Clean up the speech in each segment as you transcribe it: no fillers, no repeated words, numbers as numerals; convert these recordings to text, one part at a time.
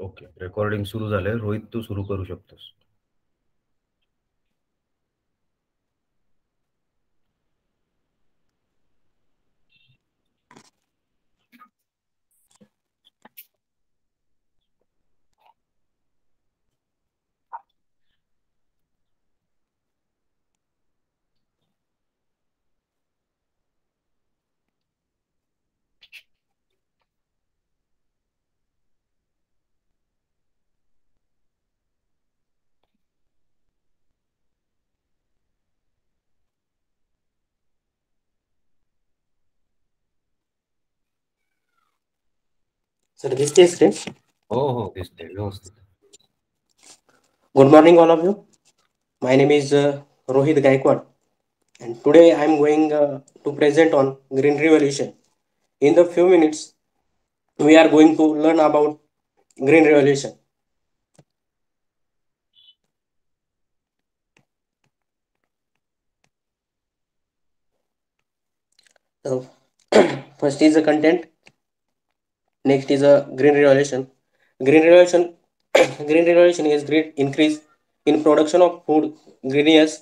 Okay, recording सुरू झालंय. रोहित, तू सुरू करू शकतोस. Sir, this is screen. हो हो, दिसते व्यवस्थित. Good morning, all of you. My name is Rohit Gaikwad, and today I am going to present on Green Revolution. In the few minutes, we are going to learn about Green Revolution. So, first is the content. Next is a Green Revolution. Green Revolution. Green Revolution is great increase in production of food greenhouse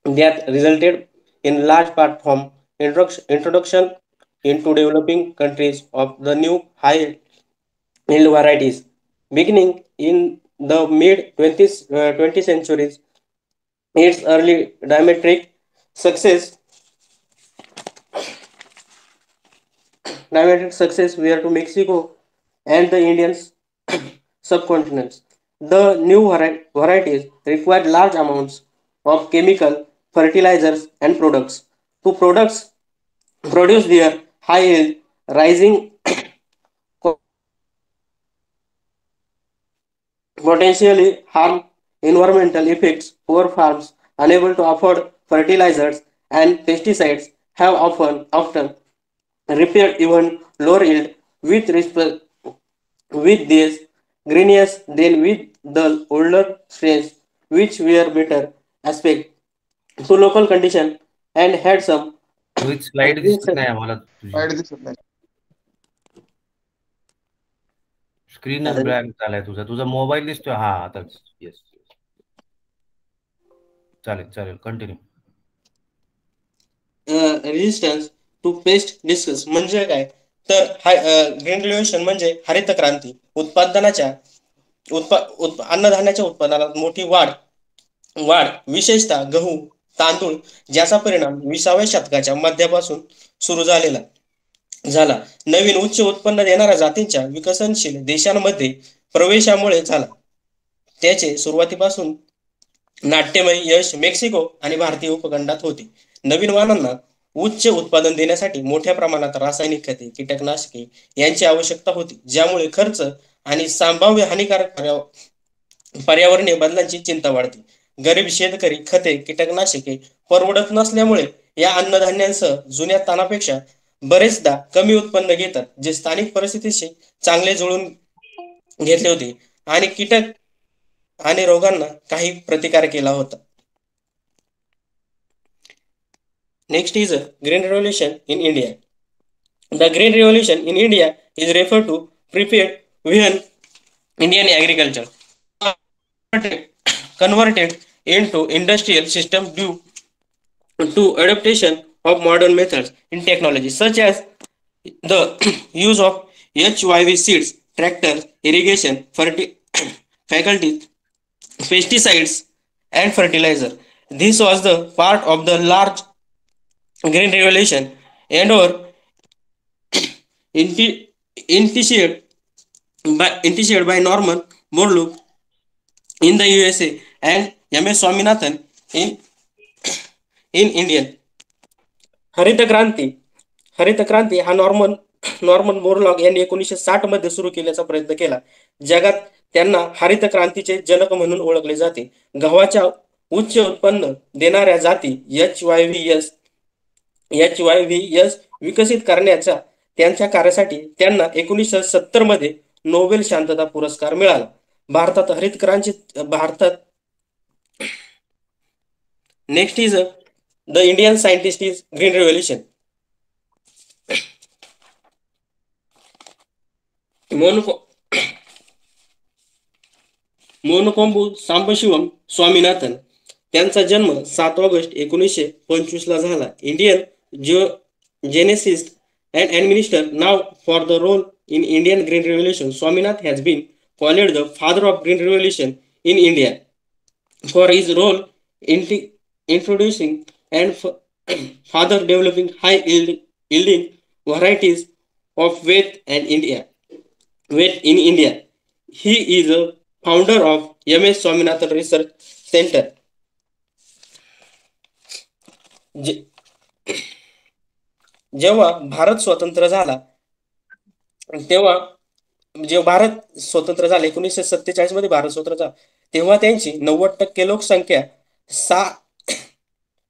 that resulted in large part from introduction into developing countries of the new high yield varieties. Beginning in the mid 20th centuries, its early diametric success were to Mexico and the Indian subcontinents. The new varieties required large amounts of chemical fertilizers and products to produce their high yield, rising potentially harm environmental effects. Poor farms unable to afford fertilizers and pesticides have often repaired even lower yield with respect with this greenness than with the older strains, which were better aspect to local condition and had some Rohit, slide दिसत नाही आम्हाला तुझी. वाईट दिसत नाही. स्क्रीनच blank झालाय तुझा. तुझा मोबाईल दिसतोय. हा, आता येस. चालेल चालेल, continue. Resistance to pest discuss म्हणजे काय तर ग्रीन रिव्होल्युशन म्हणजे हरित क्रांती उत्पादनाच्या अन्नधान्याच्या उत्पादनात मोठी वाढ विशेषतः गहू तांदूळ ज्याचा परिणाम 20व्या शतकाच्या मध्यापासून सुरू झाला नवीन उच्च उत्पन्न देणाऱ्या जातींच्या विकसनशील देशांमध्ये प्रवेशामुळे झाला. त्याचे सुरुवातीपासून नाट्यमय यश मेक्सिको आणि भारतीय उपखंडात होते. नवीन वाहनांना उच्च उत्पादन देण्यासाठी मोठ्या प्रमाणात रासायनिक खते कीटकनाशके यांची आवश्यकता होती, ज्यामुळे खर्च आणि संभाव्य हानिकारक पर्यावरणीय बदलांची चिंता वाढते. गरीब शेतकरी खते कीटकनाशके परवडत नसल्यामुळे या अन्नधान्यांसह जुन्या ताणापेक्षा बरेचदा कमी उत्पन्न घेतात, जे स्थानिक परिस्थितीशी चांगले जुळून घेतले होते आणि कीटक आणि रोगांना काही प्रतिकार केला होता. Next is Green Revolution in India. The Green Revolution in India is referred to prepared when Indian agriculture converted into industrial system due to adaptation of modern methods in technology such as the use of HYV seeds, tractors, irrigation, faculties, pesticides, and fertilizer. This was the part of the large Green Revolution and or initiated by Norman Borlaug in the USA and M.S. Swaminathan in Indian. हरित क्रांती हा Norman Borlaug यांनी 1960 मध्ये सुरू केल्याचा प्रयत्न केला. जगात त्यांना हरित क्रांतीचे जनक म्हणून ओळखले जाते. गव्हाच्या उच्च उत्पन्न देणाऱ्या जाती HYVS विकसित करण्याच्या त्यांच्या कार्यासाठी त्यांना 1970 मध्ये नोबेल शांतता पुरस्कार मिळाला. भारतात next is the Indian scientist is green revolution. Monkombu Sambasivan Swaminathan. त्यांचा जन्म 7 ऑगस्ट 1925 ला झाला. Indian geneticist and administrator known for the role in Indian green revolution. Swaminath has been called the father of green revolution in India for his role in introducing and further developing yielding varieties of wheat in India. He is a founder of MS Swaminathan Research Center. जे- जेव्हा भारत स्वतंत्र झाला तेव्हा भारत स्वतंत्र झाला 1947 मध्ये भारत स्वतंत्र झाला, तेव्हा त्यांची 90% लोकसंख्या सा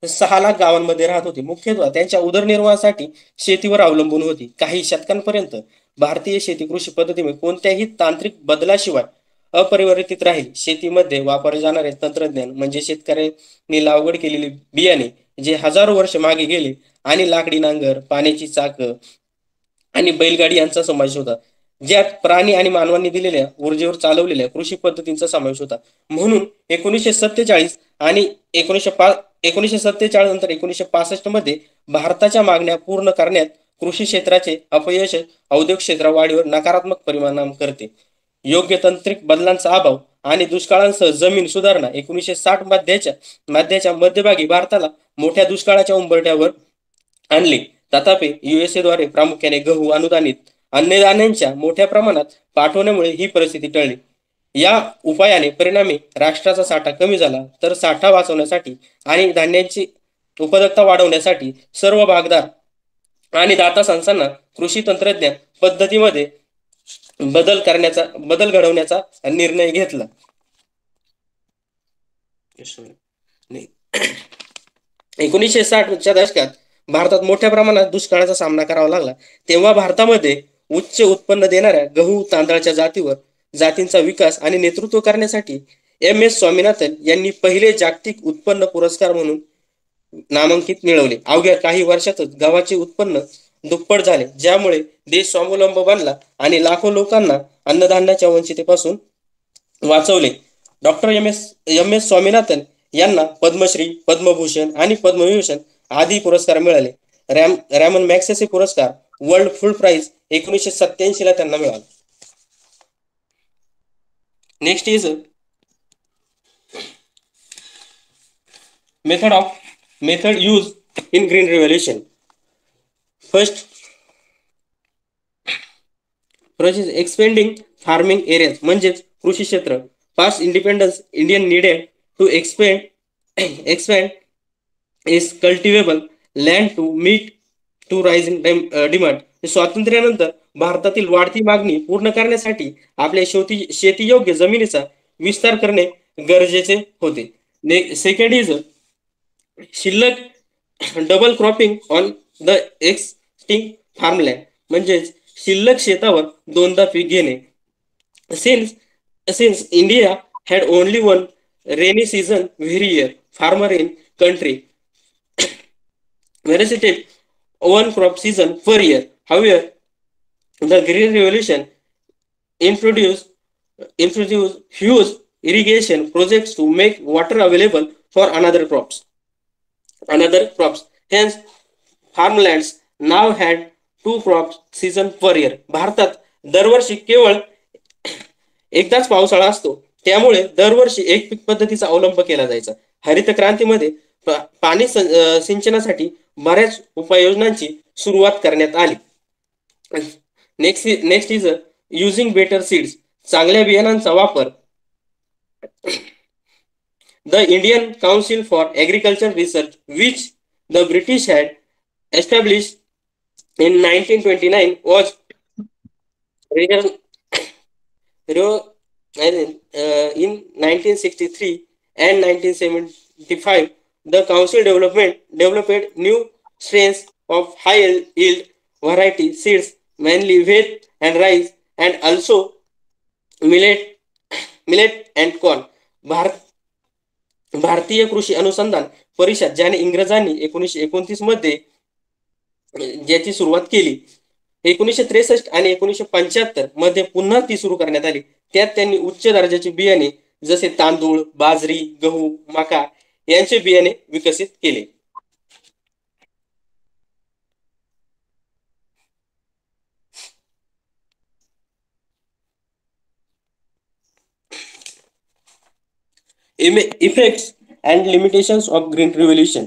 6 लाख गावांमध्ये राहत होती. मुख्यतः त्यांच्या उदरनिर्वाहासाठी शेतीवर अवलंबून होती. काही शतकांपर्यंत भारतीय शेती कृषी पद्धतीमध्ये कोणत्याही तांत्रिक बदलाशिवाय अपरिवर्तित राहील. शेतीमध्ये वापरले जाणारे तंत्रज्ञान म्हणजे शेतकऱ्यांनी लागवड केलेली बियाणे जे हजारो वर्ष मागे गेले आणि लाकडी नांगर, पाण्याची चाक आणि बैलगाडी यांचा समावेश होता, ज्यात प्राणी आणि मानवांनी दिलेल्या ऊर्जेवर चालवलेल्या कृषी पद्धतींचा समावेश होता. म्हणून 1947 आणि 1947 नंतर 1965 मध्ये भारताच्या मागण्या पूर्ण करण्यात कृषी क्षेत्राचे अपयश औद्योगिक क्षेत्र वाढीवर नकारात्मक परिणाम करते. योग्य तांत्रिक बदलांचा अभाव आणि दुष्काळांसह जमीन सुधारणा 1960 मध्याच्या मध्यभागी भारताला मोठ्या दुष्काळाच्या उंबरठ्यावर आणले. तथापि द्वारे प्रामुख्याने गहू अनुदानित अन्नधान्यांच्या मोठ्या प्रमाणात पाठवण्यामुळे ही परिस्थिती टळली. या उपायाने परिणामी राष्ट्राचा साठा कमी झाला, तर साठा वाचवण्यासाठी आणि धान्याची उपलब्धता वाढवण्यासाठी सर्व भागदार आणि दाता संस्थांना कृषी तंत्रज्ञान पद्धतीमध्ये बदल घडवण्याचा निर्णय घेतला. 1960च्या दशकात भारतात मोठ्या प्रमाणात दुष्काळाचा सामना करावा लागला. तेव्हा भारतामध्ये उच्च उत्पन्न देणाऱ्या गहू तांदळाच्या जातींचा विकास आणि नेतृत्व करण्यासाठी MS स्वामीनाथन यांनी पहिले जागतिक उत्पन्न पुरस्कार म्हणून नामांकित मिळवले. अवघ्या काही वर्षातच गव्हाचे उत्पन्न दुप्पट झाले, ज्यामुळे देश स्वावलंबी बनला आणि लाखो लोकांना अन्नधान्याच्या वंचितेपासून वाचवले. डॉक्टर एम एस स्वामीनाथन यांना पद्मश्री, पद्मभूषण आणि पद्मविभूषण आदी पुरस्कार मिळाले. रॅमन मॅग्सेसे पुरस्कार वर्ल्ड फूड प्राइज 1987 ला त्यांना मिळाला. Next is method use in green revolution. First is expanding farming areas म्हणजेच कृषी क्षेत्र. Past independence Indian needed to expand is cultivable land to meet to rising demand. स्वातंत्र्यानंतर भारतातील वाढती मागणी पूर्ण करण्यासाठी आपल्या शेतीयोग्य जमिनीचा विस्तार करणे गरजेचे होते. सेकंड इज शिल्लक double cropping on the existing farmland म्हणजेच शिल्लक शेतावर दोनदा पीक घेणे. Since India had only one rainy season every year, farmer in country visited one crop season per year. However, the Green Revolution introduced huge irrigation projects to make water available for another crops. Hence, farmlands now had 2 crop season per year. भारतात दरवर्षी केवळ एकदाच पावसाळा असतो, त्यामुळे दरवर्षी एक पीक पद्धतीचा अवलंब केला जायचा. हरित क्रांतीमध्ये पाणी सिंचनासाठी बऱ्याच उपाययोजनांची सुरुवात करण्यात आली. Next is using better seeds. चांगल्या बियाणांचा वापर. The Indian council for agriculture research which the British had established in 1929 was in 1963 and 1975. The council developed new strains of high yield variety seeds, mainly wheat and rice, and also millet and corn. भारतीय कृषी अनुसंधान परिषद, ज्याने इंग्रजांनी 1929 मध्ये ज्याची सुरुवात केली, 1963 आणि 1975 मध्ये पुन्हा ती सुरू करण्यात आली. त्यात त्यांनी उच्च दर्जाची बियाणे जसे तांदूळ, बाजरी, गहू, मका यांचे बियाणे विकसित केले. Effects and limitations of green revolution.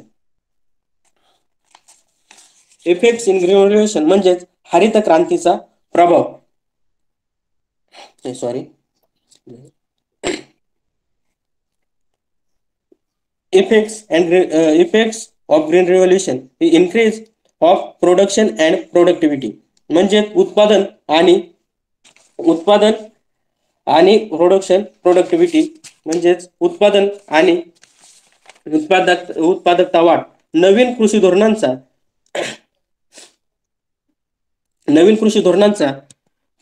Effects in green revolution म्हणजेच हरित क्रांतीचा प्रभाव. Sorry, effects of green revolution he increase of production and productivity म्हणजे उत्पादन आणि प्रोडक्टिव्हिटी म्हणजेच उत्पादन आणि उत्पादकता वाढ. नवीन कृषी धोरणांचा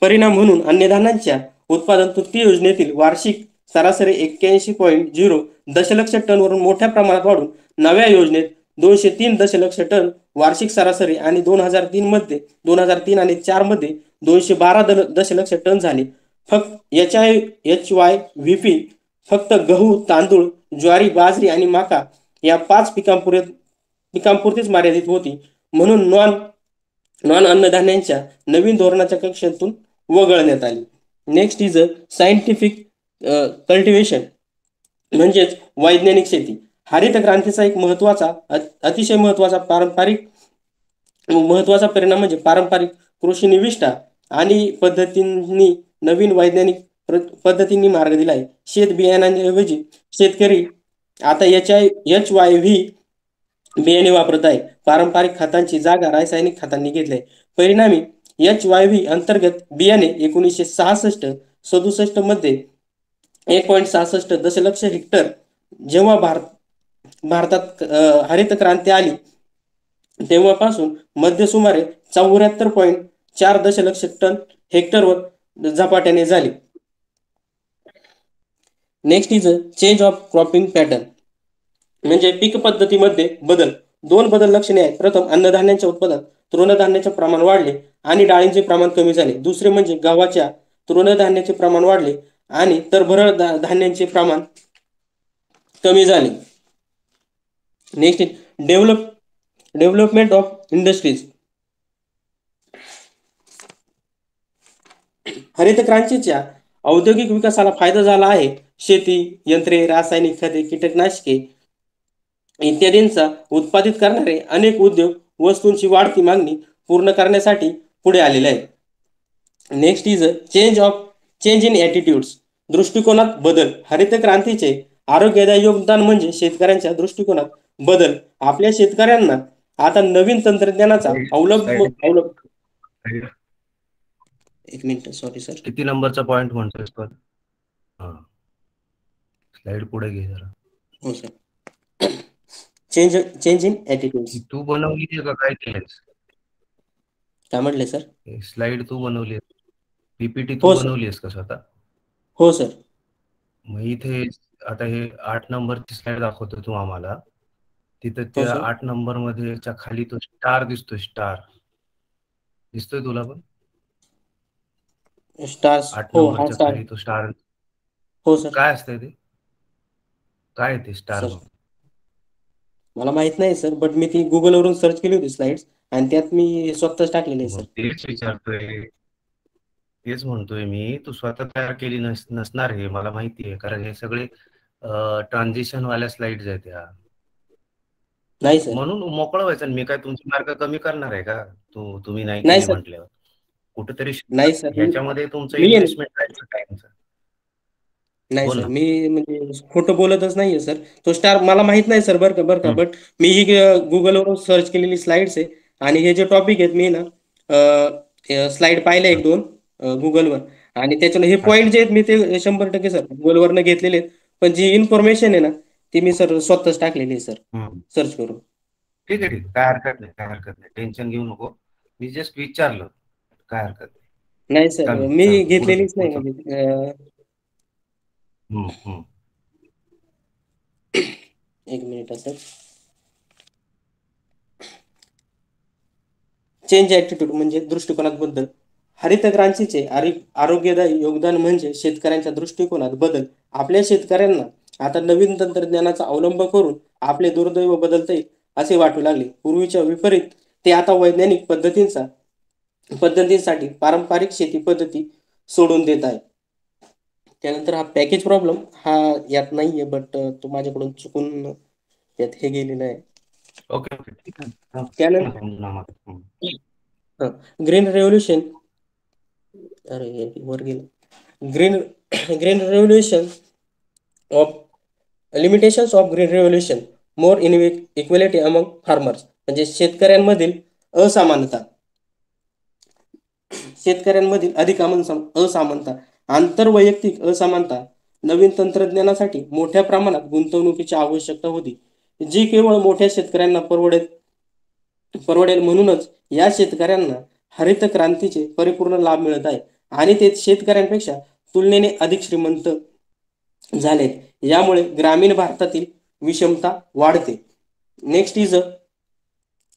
परिणाम म्हणून अन्नधान्याच्या उत्पादन तृतीय योजनेतील वार्षिक सरासरी 81.0 दशलक्ष टनवरून मोठ्या प्रमाणात वाढून नव्या योजनेत 203 दशलक्ष टन वार्षिक सरासरी आणि 2003 आणि 4 मध्ये 212 दशलक्ष टन झाले. फक्त HYVP फक्त गहू, तांदूळ, ज्वारी, बाजरी आणि मका या 5 पिकांपुरतीच मर्यादित होती. म्हणून नॉन अन्नधान्यांच्या नवीन धोरणाच्या कक्षेतून वगळण्यात आली. Next is a scientific cultivation म्हणजेच वैज्ञानिक शेती. हरित क्रांतीचा एक अतिशय महत्वाचा परिणाम म्हणजे पारंपरिक कृषी निविष्ठा आणि पद्धतींनी नवीन वैज्ञानिक पद्धतींनी मार्ग दिला आहे. शेत बियाणांऐवजी शेतकरी आता HYV बियाणे वापरत आहे. पारंपरिक खतांची जागा रासायनिक खतांनी घेतली. परिणामी HYV अंतर्गत बियाणे 1966-67 मध्ये 1.66 दशलक्ष हेक्टर. जेव्हा भारतात हरित क्रांती आली तेव्हापासून मध्ये सुमारे 74.4 दशलक्ष टन हेक्टरवर झपाट्याने झाली. Next is a change of cropping pattern म्हणजे पीक पद्धतीमध्ये बदल. 2 बदल लक्षणीय आहेत. प्रथम, अन्नधान्यांच्या उत्पादनात तृणधान्याचे प्रमाण वाढले आणि डाळींचे प्रमाण कमी झाले. दुसरे म्हणजे गव्हाच्या तृणधान्याचे प्रमाण वाढले आणि भरड धान्यांचे प्रमाण कमी झाले. Next development of industries. हरित क्रांतीच्या औद्योगिक विकासाला फायदा झाला आहे. शेती यंत्रे, रासायनिक खते, कीटकनाशके इत्यादींचा उत्पादित करणारे अनेक उद्योग वस्तूंची वाढती मागणी पूर्ण करण्यासाठी पुढे आलेले आहेत. Next is change in attitudes. दृष्टिकोनात बदल. हरित क्रांतीचे आरोग्यदायी योगदान म्हणजे शेतकऱ्यांच्या दृष्टिकोनात बदल. आपल्या शेतकऱ्यांना आता नवीन तंत्रज्ञानाचा एक मिनिट, सॉरी सर. किती नंबरचा पॉइंट म्हणतोयस पण? स्लाइड पुढे घे जरा. हो सर. Change in attitudes. तू बनवली का काय केलंस? काय म्हटले सर? स्लाइड तू बनवली, PPT तू हो सर. बनवलीस का स्वतः? हो सर. मग इथे आता हे 8 नंबरची स्लाइड दाखवतो तू आम्हाला. तिथं हो त्या सर. 8 नंबर मध्ये खाली तो स्टार दिसतोय. स्टार दिसतोय तुला पण? स्टार्स. 8 हो, हा नंबरच्या स्टार. खाली तो स्टार. हो सर. काय असतंय ते? काय ते स्टार सर मग? मला माहित नाही सर, बट मी ती गुगलवरून सर्च केली होती स्लाइड्स आणि त्यात मी स्वतःच टाकलेले आहे मग सर. तेच विचारतोय. तेच म्हणतोय मी, तू स्वतः तयार केली नसणार हे मला माहिती आहे, कारण हे सगळे ट्रान्झिशन वाल्या स्लाइड्स आहेत ह्या. नाही सर. म्हणून मोकळं व्हायचं. मी काय तुमची मार्क कमी करणार आहे का? तुम्ही नाही नाही केली सर. म्हटल्यावर कुठेतरी नाही सर. ह्याच्यामध्ये तुमचं मी इन्व्हेस्टमेंट आहे टाइमचं. नाही बोल सर, ना. मी म्हणजे खोटं बोलतच नाहीये सर. तो स्टार मला माहित नाही सर, बरं का. हम्म, बट मी ही गुगलवरून सर्च केलेली स्लाइड्स आहे आणि हे जे टॉपिक आहेत मी ना स्लाइड पाहिले हम्म. 1-2 गुगलवर आणि त्याच्यानं हे अच्छा. पॉईंट जे आहेत मी ते 100% सर गुगलवरनं घेतलेले आहेत. पण जी इन्फॉर्मेशन आहे ना ती मी सर स्वतःच टाकलेली आहे सर, हम्म. सर्च करून. ठीक आहे, ठीक आहे. काय हरकत नाही, काय हरकत नाही. टेन्शन घेऊ नको. मी जस्ट विचारलं. काय हरकत नाही. नाही सर, सांग मी सांग, पुढे घेतलेलीच नाही पुढचं. म्हणजे हम्म, हम्म. एक मिनिट सर. चेंज ॲटिट्यूड म्हणजे दृष्टिकोनात बद्दल. हरित क्रांतीचे आरोग्यदायी योगदान म्हणजे शेतकऱ्यांच्या दृष्टिकोनात बदल. आपल्या शेतकऱ्यांना आता नवीन तंत्रज्ञानाचा अवलंब करून आपले दुर्दैव बदलता येईल असे वाटू लागले. पूर्वीच्या विपरीत ते आता वैज्ञानिक पद्धतींसाठी पारंपरिक शेती पद्धती सोडून देत आहे. त्यानंतर हा पॅकेज प्रॉब्लेम हा यात नाहीये, बट तो माझ्याकडून चुकून यात हे गेलेलं आहे. ओके ओके ठीक आहे. त्यानंतर समजून आम्हाला. ग्रीन रेव्होल्युशन, अरे हे वर गेलं. Green green revolution of limitations of green revolution, more equality among farmers, म्हणजे शेतकऱ्यांमधील अधिक असमानता, आंतरवैयक्तिक असमानता. नवीन तंत्रज्ञानासाठी मोठ्या प्रमाणात गुंतवणुकीची आवश्यकता होती, जी केवळ मोठ्या शेतकऱ्यांना परवडेल. म्हणूनच या शेतकऱ्यांना हरित क्रांतीचे परिपूर्ण लाभ मिळत आहे आणि ते शेतकऱ्यांपेक्षा तुलनेने अधिक श्रीमंत झालेत. यामुळे ग्रामीण भारतातील विषमता वाढते. नेक्स्ट इज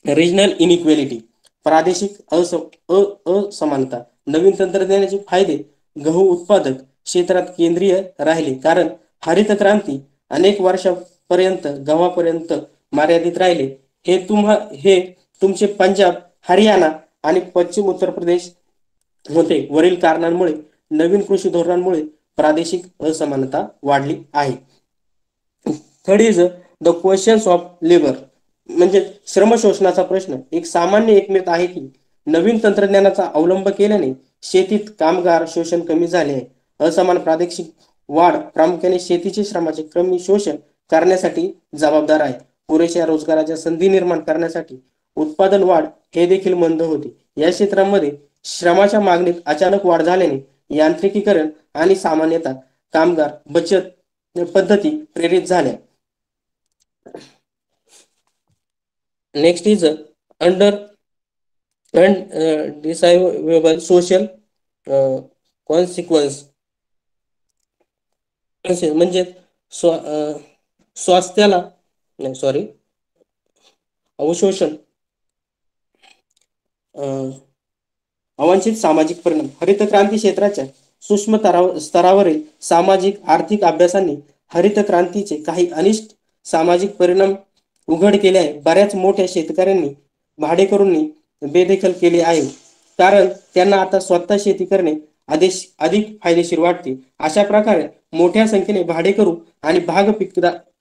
रिजनल इनइक्वेलिटी, प्रादेशिक असमानता. नवीन तंत्रज्ञानाचे फायदे गहू उत्पादक क्षेत्रात केंद्रीय राहिले, कारण हरित क्रांती अनेक वर्षापर्यंत गव्हापर्यंत मर्यादित राहिले. हे तुमचे पंजाब, हरियाणा आणि पश्चिम उत्तर प्रदेश होते. वरील कारणांमुळे नवीन कृषी धोरणांमुळे प्रादेशिक असमानता वाढली आहे. Third is the questions of labour, म्हणजे श्रमशोषणाचा प्रश्न. एक सामान्य एकमत आहे की नवीन तंत्रज्ञानाचा अवलंब केल्याने शेतीत कामगार शोषण कमी झाले आहे. असमान प्रादेशिक वाढ प्रामुख्याने शेतीचे श्रमाचे कमी शोषण करण्यासाठी जबाबदार आहे. पुरेशा रोजगाराच्या संधी निर्माण करण्यासाठी उत्पादन वाढ हे देखील मंद होते. या क्षेत्रांमध्ये श्रमाच्या मागणीत अचानक वाढ झाल्याने यांत्रिकीकरण आणि सामान्यतः कामगार बचत पद्धती प्रेरित झाल्या. Next is undesirable social consequences, म्हणजे स्वास्थ्याला नाही सॉरी अवशोषण, अवांछित सामाजिक परिणाम. हरित क्रांती क्षेत्राच्या सूक्ष्म स्तरावरील सामाजिक आर्थिक अभ्यासांनी हरित क्रांतीचे काही अनिष्ट सामाजिक परिणाम उघड केले आहे. बऱ्याच मोठ्या शेतकऱ्यांनी भाडेकरूंनी बेदखल केले आहे, कारण त्यांना आता स्वतः शेती करणे अधिक फायदेशीर वाटते. अशा प्रकारे मोठ्या संख्येने भाडेकरू आणि भाग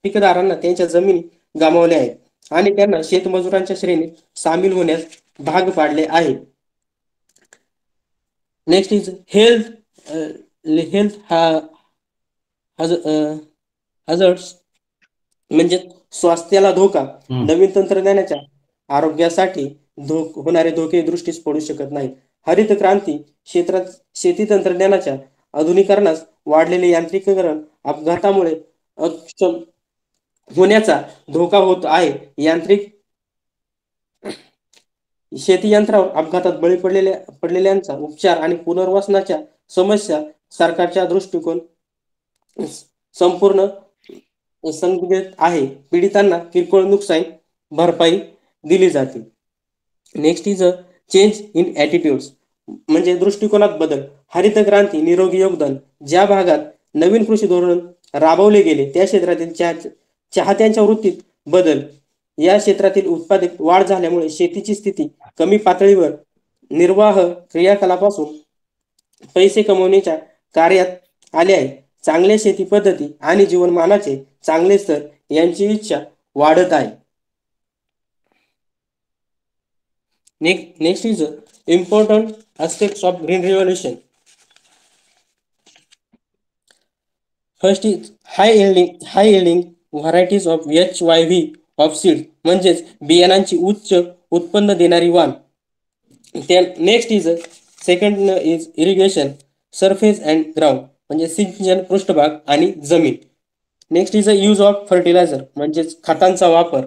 पिकदारांना त्यांच्या जमिनी गमावल्या आहेत आणि त्यांना शेतमजुरांच्या श्रेणीत सामील होण्यास भाग पाडले आहे. नेक्स्ट इज हेल्थ हजर्ड्स, म्हणजे स्वास्थ्याला धोका. नवीन तंत्रज्ञानाच्या आरोग्यासाठी होणारे धोके दृष्टीस पडू शकत नाही. हरित क्रांती क्षेत्रात शेती तंत्रज्ञानाच्या आधुनिकरणास वाढलेले यांत्रिकीकरण अपघातामुळे अक्षम होण्याचा धोका होत आहे. शेती यंत्रावर अपघातात बळी पडलेल्यांचा उपचार आणि पुनर्वसनाच्या समस्या सरकारच्या दृष्टिकोन संपूर्ण संदिग्ध आहे. पीडितांना किरकोळ नुकसान भरपाई दिली जाते. Next is a change in attitudes, म्हणजे दृष्टिकोनात बदल. हरित क्रांती निरोगी योगदान. ज्या भागात नवीन कृषी धोरण राबवले गेले त्या क्षेत्रातील चाहत्यांच्या वृत्तीत बदल. या क्षेत्रातील उत्पादक वाढ झाल्यामुळे शेतीची स्थिती कमी पातळीवर निर्वाह क्रियाकलापासून पैसे कमवण्याच्या कार्यात आले आहे. चांगल्या शेती पद्धती आणि जीवनमानाचे चांगले स्तर यांची इच्छा वाढत आहे. Next is important aspects of green revolution. First is high yielding varieties of HYV of seeds, म्हणजेच बियाणांची उच्च उत्पन्न देणारी वाण. Next is second is irrigation surface and ground, म्हणजे सिंचन पृष्ठभाग आणि जमीन. Next is use of fertiliser, म्हणजेच खतांचा वापर.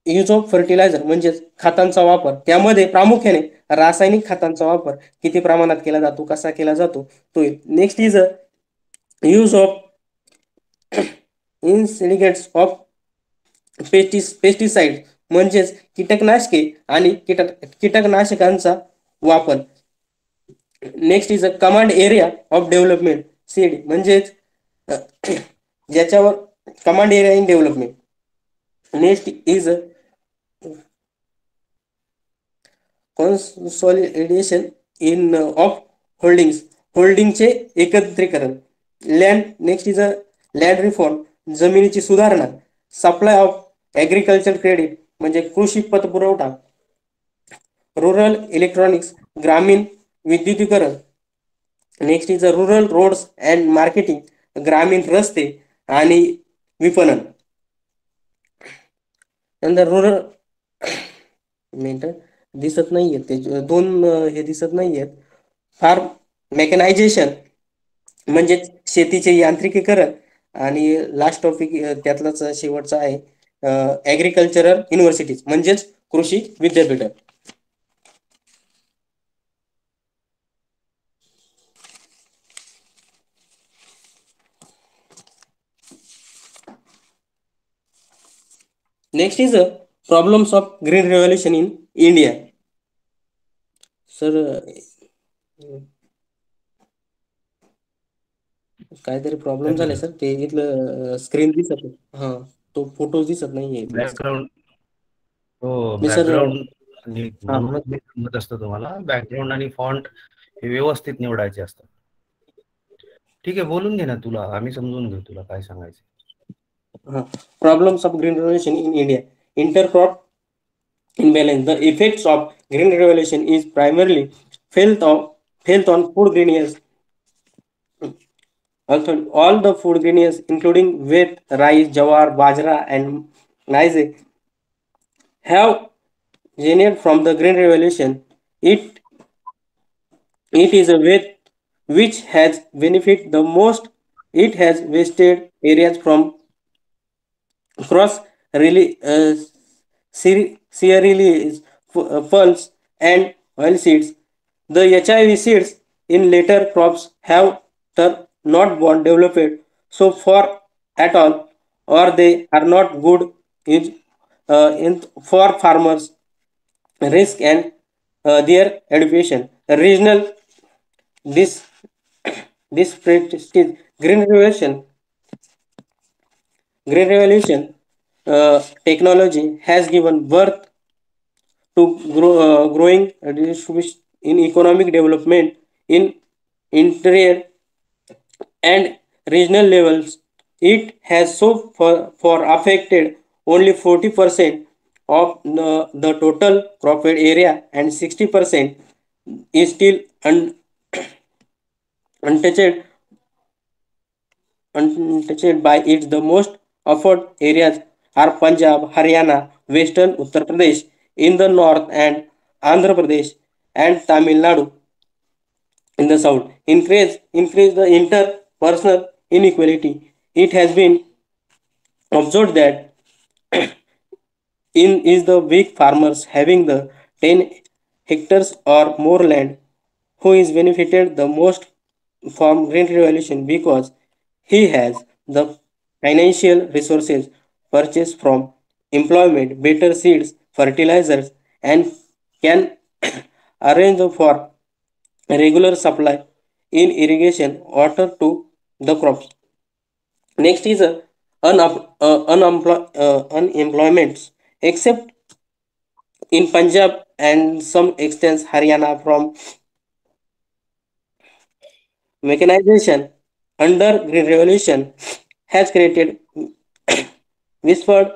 यूज ऑफ फर्टिलायझर म्हणजेच खतांचा वापर. त्यामध्ये प्रामुख्याने रासायनिक खतांचा वापर किती प्रमाणात केला जातो, कसा केला जातो तो. Next is use of insecticides of pesticide म्हणजेच कीटकनाशके आणि कीटकनाशकांचा वापर. Next is a command area of development, CD म्हणजेच ज्याच्यावर command area in development. Next is consolidation in of होल्डिंगचे एकत्रीकरण. Land, next is a land reform, जमिनीची सुधारणा. सप्लाय ऑफ ॲग्रिकल्चर क्रेडिट म्हणजे कृषी पतपुरवठा. रुरल इलेक्ट्रॉनिक्स, ग्रामीण विद्युतीकरण. Next is a rural roads and marketing, ग्रामीण रस्ते आणि विपणन. नंतर रुरल मिनिट दिसत नाहीये ते दोन हे दिसत नाहीयेत. फार्म मेकॅनायझेशन म्हणजे शेतीचे यांत्रिकीकरण. आणि लास्ट टॉपिक त्यातलाच शेवटचा आहे ॲग्रिकल्चरल युनिव्हर्सिटीज म्हणजेच कृषी विद्यापीठ. Next is problems of green revolution in India. Sir काहीतरी प्रॉब्लेम झालाय सर, ते इथलं स्क्रीन दिसत नाही. हा, तो फोटो दिसत नाहीये इथलं. बॅकग्राऊंड, हो मी सर बॅकग्राऊंड, आणि हा म्हणूनच मी सांगत असतो तुम्हाला, बॅकग्राऊंड आणि फॉन्ट हे व्यवस्थित निवडायचे असतात. ठीक आहे, बोलून घे ना, तुला आम्ही समजून घेऊ तुला काय सांगायचं. हा. Problems of green revolution in India. Intercrop imbalance. The effects of green revolution is primarily felt on food grains. Also, all the food grains, including wheat, rice, jawar, bajra, and maize, have generated from the green revolution. It is a wheat which has benefited the most. It has wasted areas from cross cereals, pulse, and oilseeds. The HIV seeds in later crops have not been developed so far at all, or they are not good for farmers' risk and their education. Regional this this green revolution Green Revolution technology has given birth to growing distribution in economic development in interior and regional levels. It has for affected only 40% of the total cropped area, and 60% is still untouched untouched by it. The most affected areas are Punjab, Haryana, Western Uttar Pradesh in the north, and Andhra Pradesh and Tamil Nadu in the south. Increase the interpersonal inequality. It has been observed that in is the weak farmers having the 10 hectares or more land who is benefited the most from green revolution, because he has the financial resources purchased from employment, better seeds, fertilizers, and can arrange for regular supply in irrigation water to the crops. Next is unemployment, except in Punjab and some extents Haryana from mechanization under Green Revolution has created whispered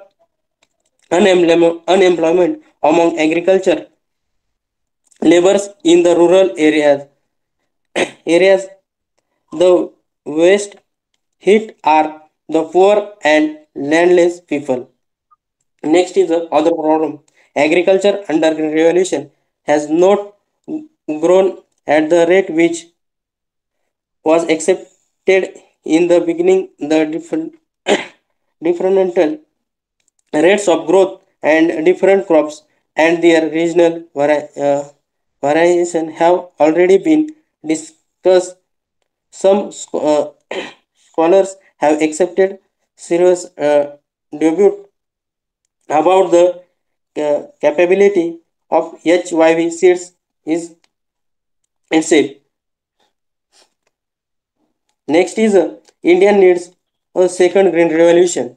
unemployment among agriculture laborers in the rural areas. The worst hit are the poor and landless people. Next is the other problem. Agriculture under Green Revolution has not grown at the rate which was accepted in the beginning. The differential rates of growth and different crops and their regional variation have already been discussed. Some scholars have accepted serious debut about the capability of HYV seeds is itself. Next is India needs a second green revolution.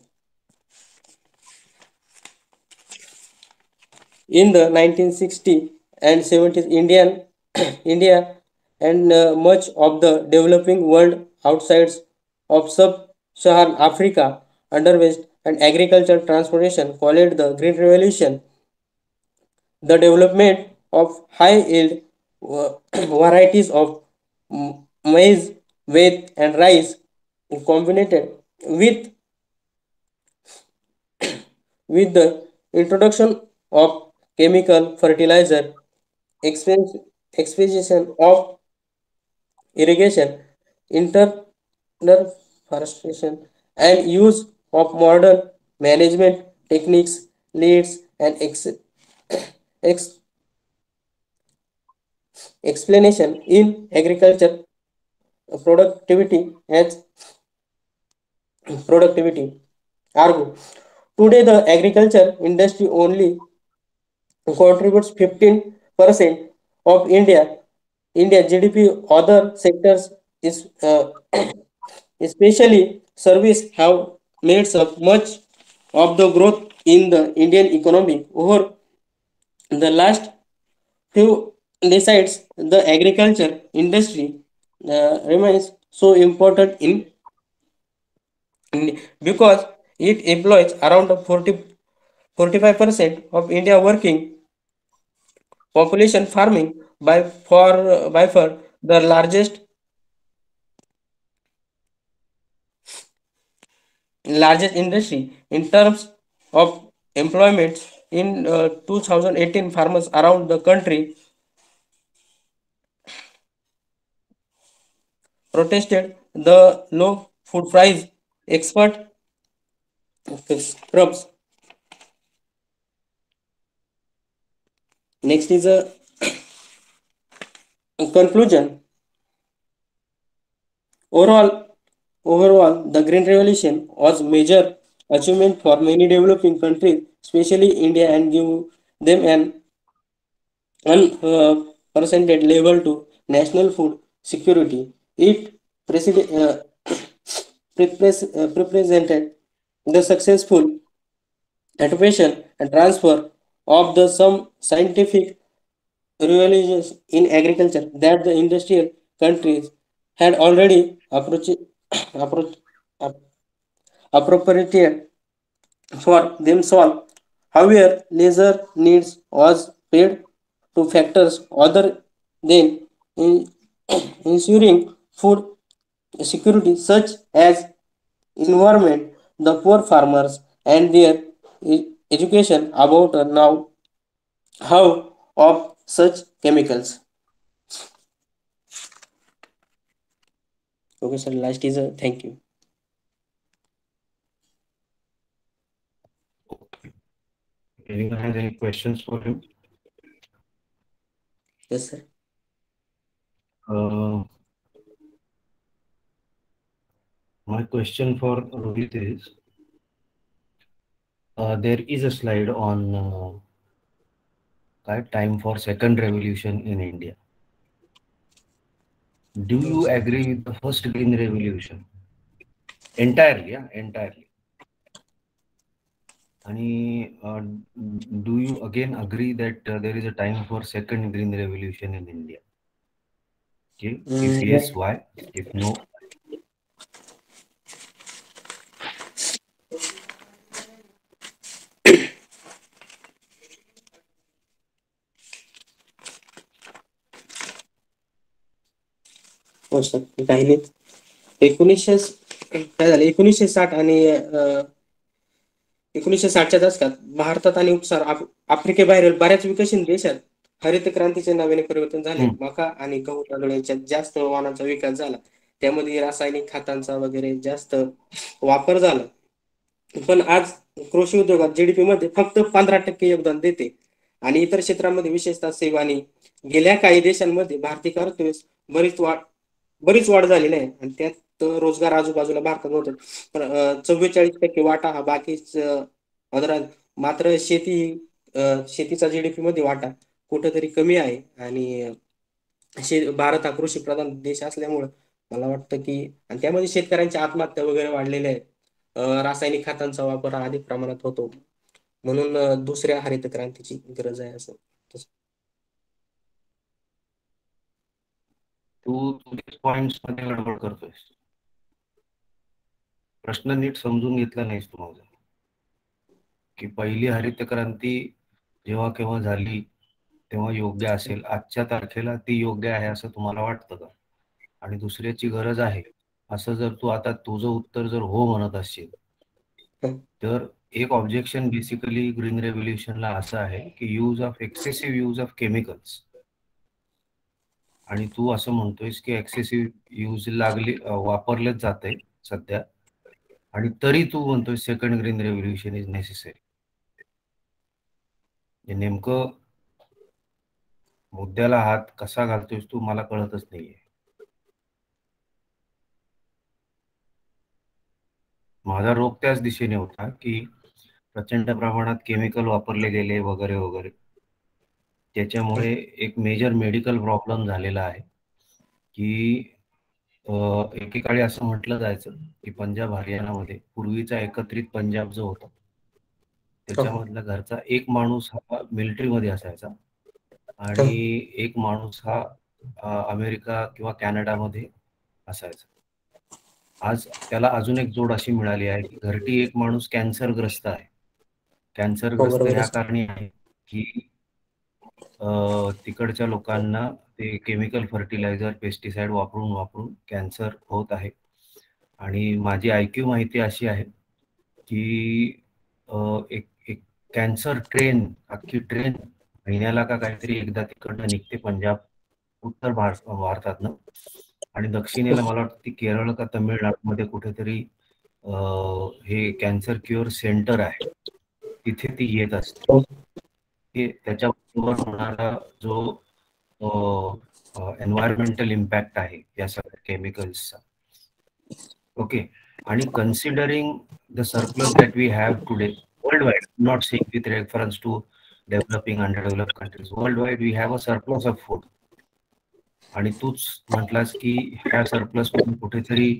In the 1960s and 70s, India and much of the developing world outside of sub-Saharan Africa underwent and agricultural transformation followed the Green Revolution. The development of high-yield varieties of maize, wheat, and rice combined with the introduction of chemical fertilizer, expansion of irrigation, interforestation, and use of modern management techniques leads an ex- explanation in agriculture productivity as productivity. Argo. Today, the agriculture industry only contributes 15% of India GDP. Other sectors is especially service have made up much of the growth in the Indian economy over the last few decades. The agriculture industry remains so important because it employs around 45% of India working population. Farming by far the largest industry in terms of employment. In 2018, farmers around the country protested the low food price. Expert crops. Next is a conclusion. Overall, the Green Revolution was major achievement for many developing countries, especially India, and give them an unprecedented level to national food security. It precede- uh, represented the successful adaptation and transfer of the some scientific revolutions in agriculture that the industrial countries had already approach, appropriated for themselves. However, laser needs was paid to factors other than in ensuring food security, such as environment, the poor farmers, and their education about now how of such chemicals. Okay, sir. Last is a thank you. Anyone has any questions for him? Yes, sir. Uh, my question for Rohit is, there is a slide on time for second revolution in India. Do you agree with the first green revolution? Entirely, yeah, entirely. And do you again agree that there is a time for second green revolution in India? Okay. If Yeah. yes, why? If no, हो sir काही नाही. 1900 काय झालं 1960 आणि 1960च्या दशकात भारतात आणि उपसार आफ्रिकेबाहेरील बऱ्याच विकसित देशात हरित क्रांतीचे नव्याने परिवर्तन झाले. हम्म, मका आणि गहू तांदूळ यांच्यात जास्त वाहनांचा विकास झाला. त्यामध्ये रासायनिक खतांचा वगैरे जास्त वापर झाला. पण आज कृषी उद्योगात जीडीपी मध्ये फक्त 15% योगदान देते आणि इतर क्षेत्रांमध्ये विशेषतः सेवा आणि गेल्या काही देशांमध्ये भारतीय अर्थव्यवस्थेत बरीच वाढ झालेली आहे आणि त्यात रोजगार आजूबाजूला भारतात होतो. पण 44% वाटा हा बाकी अदर मात्र शेतीचा जीडीपी मध्ये वाटा कुठंतरी कमी आहे. आणि भारत हा कृषी प्रधान देश असल्यामुळं मला वाटतं की, आणि त्यामध्ये शेतकऱ्यांच्या आत्महत्या वगैरे वाढलेल्या आहेत. रासायनिक खतांचा वापर हा अधिक प्रमाणात होतो, म्हणून दुसऱ्या हरित क्रांतीची गरज आहे असं. तू तुझे पॉइंट्स मध्ये गडबड करतोयस. प्रश्न नीट समजून घेतला नाहीस तू माझा, की पहिली हरित क्रांती जेव्हा केव्हा झाली तेव्हा योग्य असेल, आजच्या तारखेला ती योग्य आहे असं तुम्हाला वाटतं का? आणि दुसऱ्याची गरज आहे असं जर तू आता तुझं उत्तर जर हो म्हणत असशील, तर एक ऑब्जेक्शन बेसिकली ग्रीन रेव्होल्युशनला असं आहे की एक्सेसिव्ह यूज ऑफ केमिकल्स. आणि तू असं म्हणतोयस की एक्सेसिव्ह यूज वापरलेच जाते सध्या, आणि तरी तू म्हणतोय second green revolution is necessary. नेमकं मुद्द्याला हात कसा घालतोयस तू मला कळतच नाहीये. माझा रोग त्याच दिशेने होता की प्रचंड प्रमाणात केमिकल वापरले गेले वगैरे वगैरे, त्याच्यामुळे एक मेजर मेडिकल प्रॉब्लेम झालेला आहे. की एकेकाळी असं म्हटलं जायचं की पंजाब हरियाणामध्ये पूर्वीचा एकत्रित पंजाब जो होता त्याच्यामधला घरचा एक माणूस हा मिलिटरीमध्ये असायचा आणि एक माणूस हा अमेरिका किंवा कॅनडामध्ये असायचा. आज त्याला अजून एक जोड अशी मिळाली आहे की घरटी एक माणूस कॅन्सरग्रस्त आहे. हो, कॅन्सरग्रस्त बरोबर ह्या आहे. कारणी आहे की तिकडच्या लोकांना ते केमिकल फर्टिलायझर पेस्टिसाइड वापरून वापरून कॅन्सर होत आहे. आणि माझी ऐकीव माहिती अशी आहे की एक एक कॅन्सर ट्रेन, अख्खी ट्रेन महिन्याला का काहीतरी एकदा तिकडनं निघते पंजाब उत्तर भारतातनं, आणि दक्षिणेला मला वाटतं ती केरळ का तमिळनाडूमध्ये कुठेतरी हे कॅन्सर क्युअर सेंटर आहे, तिथे ती येत असते. हो. की त्याच्याबरोबर होणारा जो एन्व्हायरमेंटल इम्पॅक्ट आहे या सगळ्या केमिकल्सचा. ओके. आणि considering the surplus that we have today worldwide, not saying with reference to developing under countries, worldwide we have a surplus of food. आणि तूच म्हटलास की ह्या सरप्लस मधून कुठेतरी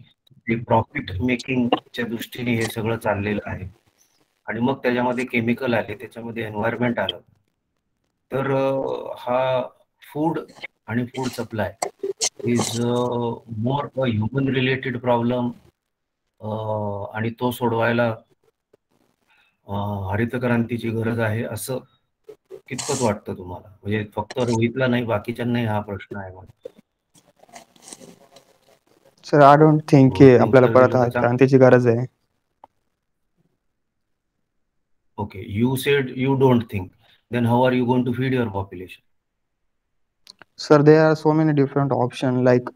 प्रॉफिट मेकिंगच्या दृष्टीने हे सगळं चाललेलं आहे, आणि मग त्याच्यामध्ये केमिकल आले, त्याच्यामध्ये एन्व्हायरमेंट आलं. तर हा फूड आणि food supply is more a human related problem, आणि तो सोडवायला हरित क्रांतीची गरज आहे असं कितपत वाटतं तुम्हाला? म्हणजे फक्त रोहितला नाही, बाकीच्यांनाही हा प्रश्न आहे मला. सर, आय डोंट थिंक की रोहितने आपल्याला उत्तर परत दिलं तर हरित क्रांतीची गरज आहे. Okay, you said you don't think. Then how are you going to feed your population? Sir, there are so many different option like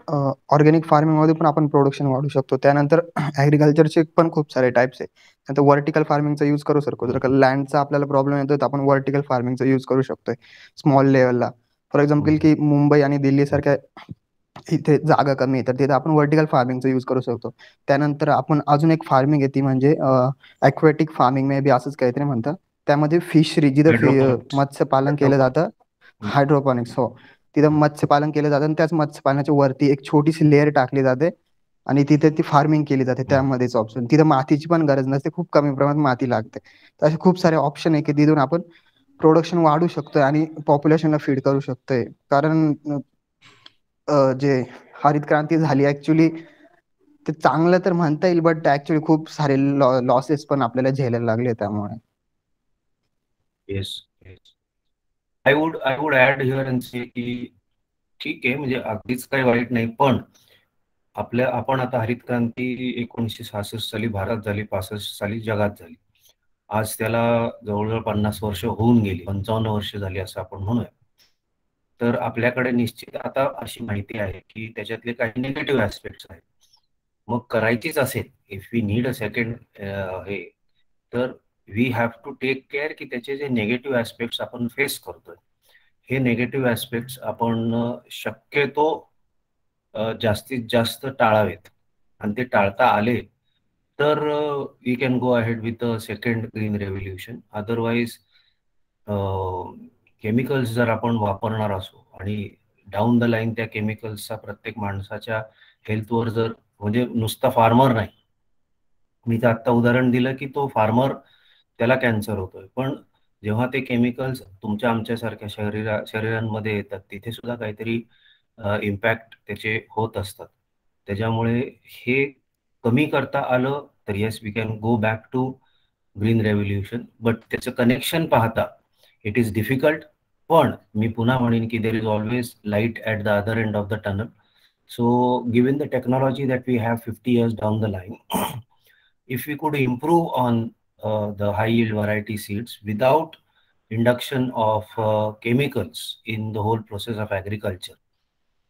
organic farming मध्ये पण आपण प्रोडक्शन वाढू शकतो. त्यानंतर ॲग्रिकल्चरचे पण खूप सारे टाईप्स आहे. नंतर व्हर्टिकल फार्मिंगचा यूज करू शकतो. जर का लँडचा आपल्याला प्रॉब्लेम येतो तर आपण व्हर्टिकल फार्मिंगचा यूज करू शकतोय स्मॉल लेवलला. फॉर एक्झाम्पल की मुंबई आणि दिल्लीसारख्या इथे जागा कमी आहे, तर तिथे आपण व्हर्टिकल फार्मिंगचा यूज करू शकतो. त्यानंतर आपण अजून एक फार्मिंग आहे ती म्हणजे ॲक्वेटिक फार्मिंग मे बी असंच काहीतरी म्हणतात. त्यामध्ये फिशरी, जिथं Hydroponics. मत्स्यपालन केलं Hydroponics. जातं. हायड्रोपॉनिक्स, हो. तिथं मत्स्यपालन केलं जातं आणि त्याच मत्स्यपालनाच्या वरती एक छोटीशी लेअर टाकली जाते आणि तिथे ती फार्मिंग केली जाते त्यामध्येच ऑप्शन. तिथं मातीची पण गरज नसते, खूप कमी प्रमाणात माती लागते. तर असे खूप सारे ऑप्शन आहे की तिथून आपण प्रोडक्शन वाढू शकतोय आणि पॉप्युलेशनला फीड करू शकतोय. कारण जे हरित क्रांती झाली ऍक्च्युली ते चांगलं तर म्हणता येईल, बट ऍक्च्युली खूप सारे लॉसेस पण आपल्याला झेलायला लागले त्यामुळे. Yes. Yes. I would add here and say की ठीक आहे, म्हणजे अगदीच काही वाईट नाही, पण आपण आता हरित क्रांती 1966 साली भारत झाली, 65 साली जगात झाली. आज त्याला जवळजवळ 50 वर्ष होऊन गेली, 55 वर्ष झाली असं आपण म्हणूया. तर आपल्याकडे निश्चित आता अशी माहिती आहे की त्याच्यातले काही निगेटिव्ह ऍस्पेक्ट्स आहेत. मग करायचीच असेल, if we need a second हे, तर we have to take care की त्याचे जे निगेटिव्ह ऍस्पेक्ट्स आपण फेस करतोय, हे निगेटिव्ह ऍस्पेक्ट्स आपण शक्यतो जास्तीत जास्त टाळावेत. आणि ते टाळता आले तर we can go ahead with the second green revolution. Otherwise chemicals जर आपण वापरणार असो आणि डाऊन द लाईन त्या केमिकल्सचा प्रत्येक माणसाच्या हेल्थवर जर, म्हणजे नुसता फार्मर नाही, मी तर आत्ता उदाहरण दिलं की तो फार्मर त्याला कॅन्सर होतोय, पण जेव्हा ते केमिकल्स तुमच्या आमच्यासारख्या शरीरांमध्ये येतात तिथे सुद्धा काहीतरी इम्पॅक्ट त्याचे होत असतात. त्याच्यामुळे हे कमी करता आलं तर yes we can go back to green revolution, but त्याचं कनेक्शन पाहता इट इज डिफिकल्ट. पण मी पुन्हा म्हणेन की there is always light at the other end of the tunnel. So given the technology that we have 50 years down the line, if we could improve on the high yield variety seeds without induction of chemicals in the whole process of agriculture,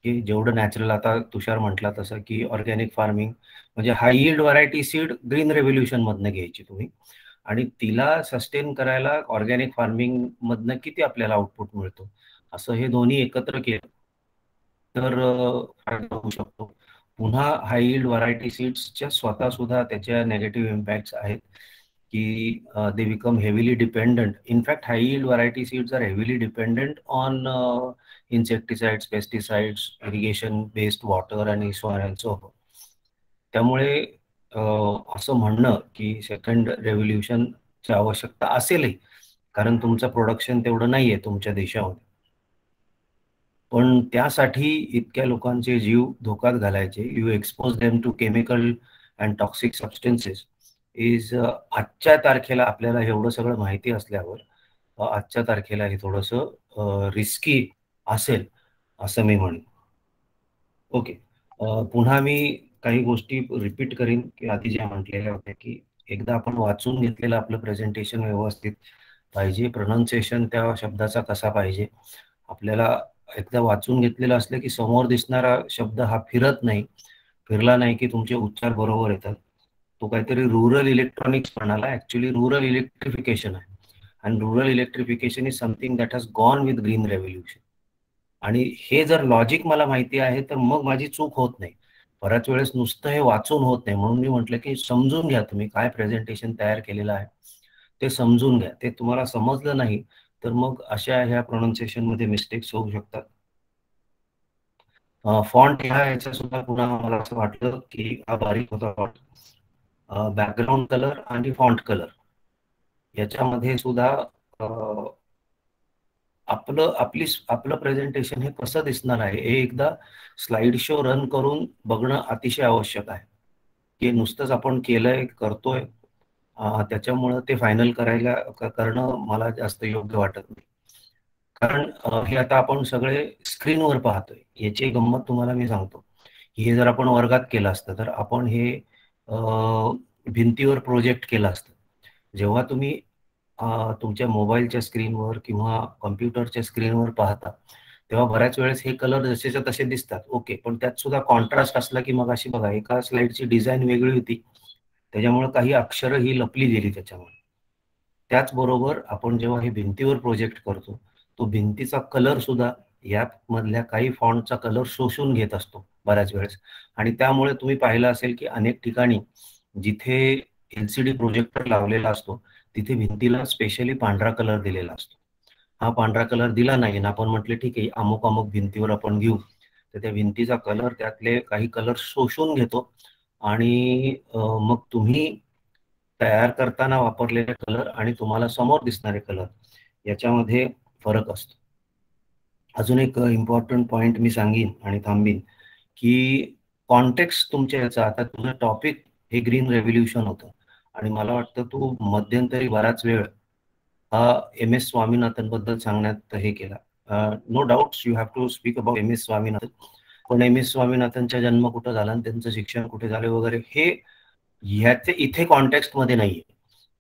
की जेवढं natural, आता तुषार म्हटला तसं की organic farming म्हणजे high yield variety seed green revolution मधनं घ्यायची तुम्ही, आणि तिला सस्टेन करायला ऑर्गॅनिक फार्मिंग मधनं किती आपल्याला आउटपुट मिळतो, असं हे दोन्ही एकत्र केलं तर फायदा होऊ शकतो. पुन्हा हाय यील्ड व्हरायटी सीड्सच्या स्वतः सुद्धा त्याच्या नेगेटिव्ह इम्पॅक्ट्स आहेत की they become heavily dependent. In fact high yield variety seeds are heavily dependent on insecticides, pesticides, irrigation based water आणि सो ऑन अँड सो. त्यामुळे असं म्हणणं की सेकंड रेव्होल्युशनची आवश्यकता असेलही, कारण तुमचं प्रोडक्शन तेवढं नाहीये तुमच्या देशामध्ये, पण त्यासाठी इतक्या लोकांचे जीव धोक्यात घालायचे, you expose them to chemical and toxic substances is, आजच्या तारखेला आपल्याला एवढं सगळं माहिती असल्यावर आजच्या तारखेला हे थोडंसं रिस्की असेल असं मी म्हणेन. ओके, पुन्हा मी काही गोष्टी रिपीट करीन की आधी ज्या म्हटलेल्या होत्या की एकदा आपण वाचून घेतलेलं आपलं प्रेझेंटेशन व्यवस्थित पाहिजे, प्रोनाऊन्सिएशन त्या शब्दाचा कसा पाहिजे आपल्याला एकदा वाचून घेतलेलं असलं की समोर दिसणारा शब्द हा फिरत नाही, फिरला नाही की तुमचे उच्चार बरोबर येतात. तो काहीतरी रुरल इलेक्ट्रॉनिक्स म्हणाला, ऍक्च्युली रुरल इलेक्ट्रिफिकेशन आहे, आणि rural electrification is something that has gone with green revolution. आणि हे जर लॉजिक मला माहिती आहे तर मग माझी चूक होत नाही. बऱ्याच वेळेस नुसतं हे वाचून होत नाही, म्हणून मी म्हटलं की समजून घ्या, तुम्ही काय प्रेझेंटेशन तयार केलेलं आहे ते समजून घ्या. ते तुम्हाला समजलं नाही तर मग अशा ह्या प्रोनाऊन्सिएशन मध्ये मिस्टेक्स होऊ शकतात. फॉन्ट ह्याच्या सुद्धा पुन्हा मला असं वाटलं की हा बारीक होता फॉन्ट. बॅकग्राऊंड कलर आणि फॉन्ट कलर याच्यामध्ये सुद्धा आपलं प्रेझेंटेशन हे कसं दिसणार आहे हे एकदा स्लाइड शो रन करून बघणं अतिशय आवश्यक आहे. की नुसतंच आपण केलंय करतोय त्याच्यामुळं ते फायनल करणं मला जास्त योग्य वाटत नाही. कारण हे आता आपण सगळे स्क्रीनवर पाहतोय. याची गंमत तुम्हाला मी सांगतो. हे जर आपण वर्गात केलं असतं तर आपण हे भिंतीवर प्रोजेक्ट केलं असतं. जेव्हा तुम्ही तुमच्या मोबाईलच्या स्क्रीनवर किंवा कॉम्प्युटरच्या स्क्रीनवर पाहता तेव्हा बऱ्याच वेळेस हे कलर जसेच्या तसे दिसतात, ओके, पण त्यात सुद्धा कॉन्ट्रास्ट असला की मग अशी बघा एका स्लाइडची डिझाईन वेगळी होती, त्याच्यामुळे काही अक्षरं ही लपली गेली त्याच्यामुळे. त्याचबरोबर आपण जेव्हा हे भिंतीवर प्रोजेक्ट करतो तो भिंतीचा कलर सुद्धा यामधल्या काही फॉन्टचा कलर शोषून घेत असतो बऱ्याच वेळेस, आणि त्यामुळे तुम्ही पाहिलं असेल की अनेक ठिकाणी जिथे एलसीडी प्रोजेक्टर लावलेला असतो तिथे भिंतीला स्पेशली पांढरा कलर दिलेला असतो. हा पांढरा कलर दिला नाही ना आपण म्हटले ठीक आहे अमुक अमुक भिंतीवर आपण घेऊ, तर त्या भिंतीचा कलर त्यातले काही कलर शोषून घेतो आणि मग तुम्ही तयार करताना वापरलेले कलर आणि तुम्हाला समोर दिसणारे कलर याच्यामध्ये फरक असतो. अजून एक इम्पॉर्टंट पॉइंट मी सांगेन आणि थांबीन की कॉन्टेक्स्ट तुमच्या याचा, आता तुझं टॉपिक हे ग्रीन रेव्होल्युशन होतं आणि मला वाटतं तू मध्यंतरी बराच वेळ हा MS स्वामीनाथन बद्दल सांगण्यात हे केला. No doubts you have to speak about MS Swaminathan, पण MS स्वामीनाथनचा जन्म कुठं झाला आणि त्यांचं शिक्षण कुठे झालं वगैरे हे ह्याचे इथे कॉन्टेक्स्ट मध्ये नाहीये.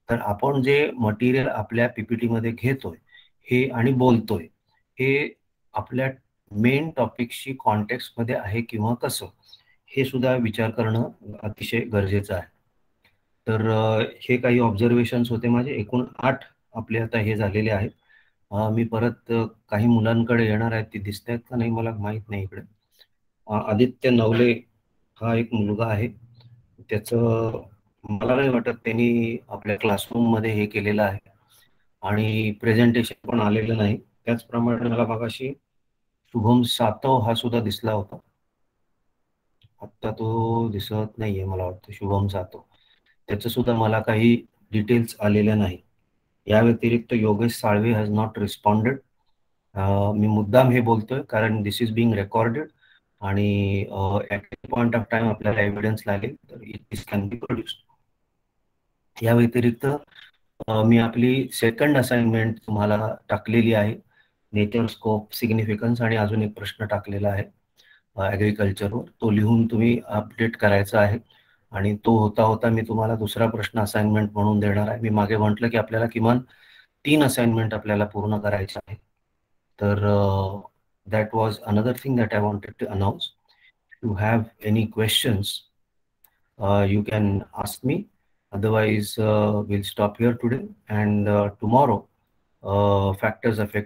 तर आपण जे मटेरियल आपल्या PPT मध्ये घेतोय हे आणि बोलतोय हे आपल्या मेन टॉपिकशी कॉन्टेक्स्ट मध्ये आहे किंवा कसं हे सुद्धा विचार करणं अतिशय गरजेचं आहे. तर हे काही ऑब्झर्वेशन्स होते माझे. एकूण 8 आपले आता हे झालेले आहेत. मी परत काही मुलांकडे येणार आहेत, ते दिसत आहेत का नाही मला माहित नाही. इकडे आदित्य नवले हा एक मुलगा आहे, त्याचं मला नाही वाटत त्यांनी आपल्या क्लासरूम मध्ये हे केलेलं आहे आणि प्रेझेंटेशन पण आलेलं नाही. त्याचप्रमाणे मला मगाशी शुभम सातव हा सुद्धा दिसला होता. आता तो दिसत नाहीये मला वाटतं शुभम सातव. त्याचं सुद्धा मला काही डिटेल्स आलेल्या नाही. या व्यतिरिक्त Yogesh Salve has not responded. मी मुद्दाम हे बोलतोय कारण दिस इज बिंग रेकॉर्डेड आणि ॲट पॉइंट ऑफ टाइम आपल्याला एव्हिडन्स लागेल तर इट कॅन बी प्रोड्युस्ड. या व्यतिरिक्त मी आपली सेकंड असाइनमेंट तुम्हाला टाकलेली आहे. नेचर, स्कोप, सिग्निफिकन्स आणि अजून एक प्रश्न टाकलेला आहे ॲग्रिकल्चरवर. तो लिहून तुम्ही अपडेट करायचा आहे आणि तो होता होता मी तुम्हाला दुसरा प्रश्न असाइनमेंट म्हणून देणार आहे. मी मागे म्हटलं की आपल्याला किमान 3 असाइनमेंट आपल्याला पूर्ण करायचे आहे. तर that was another thing that I wanted to announce. If you have any questions, you can ask me. Otherwise, we'll stop here today and tomorrow factors affect